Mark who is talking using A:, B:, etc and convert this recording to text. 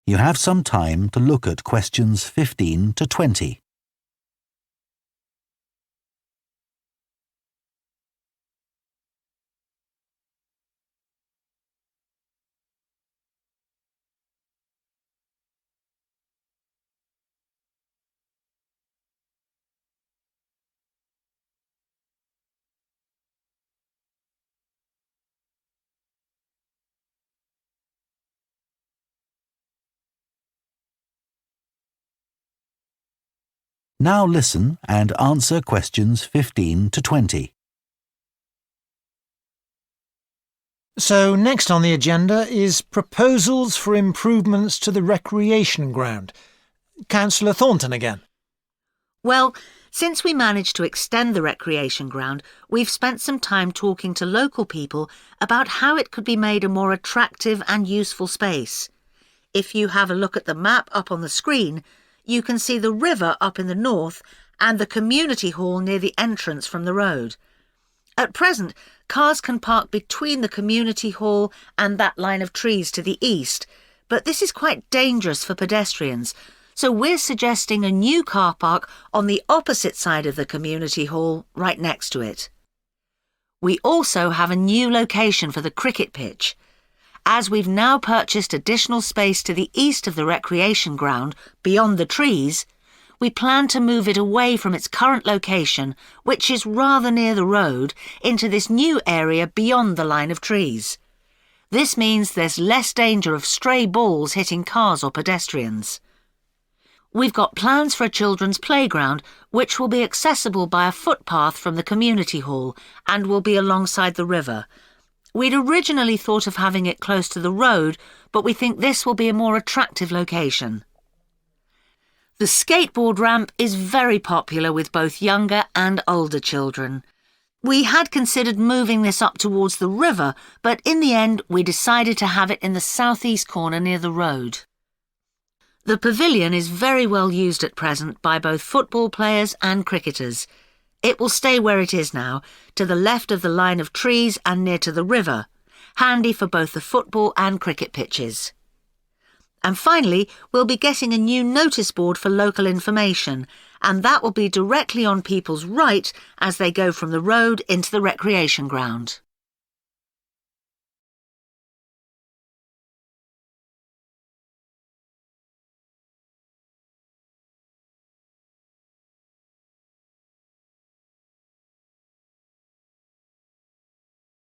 A: You have some time to look at questions 15 to 20. Now listen and answer questions 15 to 20.
B: So next on the agenda is proposals for improvements to the recreation ground. Councillor Thornton again.
C: Well, since we managed to extend the recreation ground, we've spent some time talking to local people about how it could be made a more attractive and useful space. If you have a look at the map up on the screen, you can see the river up in the north and the community hall near the entrance from the road. At present, cars can park between the community hall and that line of trees to the east, but this is quite dangerous for pedestrians, so we're suggesting a new car park on the opposite side of the community hall, right next to it. We also have a new location for the cricket pitch. As we've now purchased additional space to the east of the recreation ground, beyond the trees, we plan to move it away from its current location, which is rather near the road, into this new area beyond the line of trees. This means there's less danger of stray balls hitting cars or pedestrians. We've got plans for a children's playground, which will be accessible by a footpath from the community hall and will be alongside the river. We'd originally thought of having it close to the road, but we think this will be a more attractive location. The skateboard ramp is very popular with both younger and older children. We had considered moving this up towards the river, but in the end we decided to have it in the southeast corner near the road. The pavilion is very well used at present by both football players and cricketers. It will stay where it is now, to the left of the line of trees and near to the river, handy for both the football and cricket pitches. And finally, we'll be getting a new notice board for local information, and that will be directly on people's right as they go from the road into the recreation ground.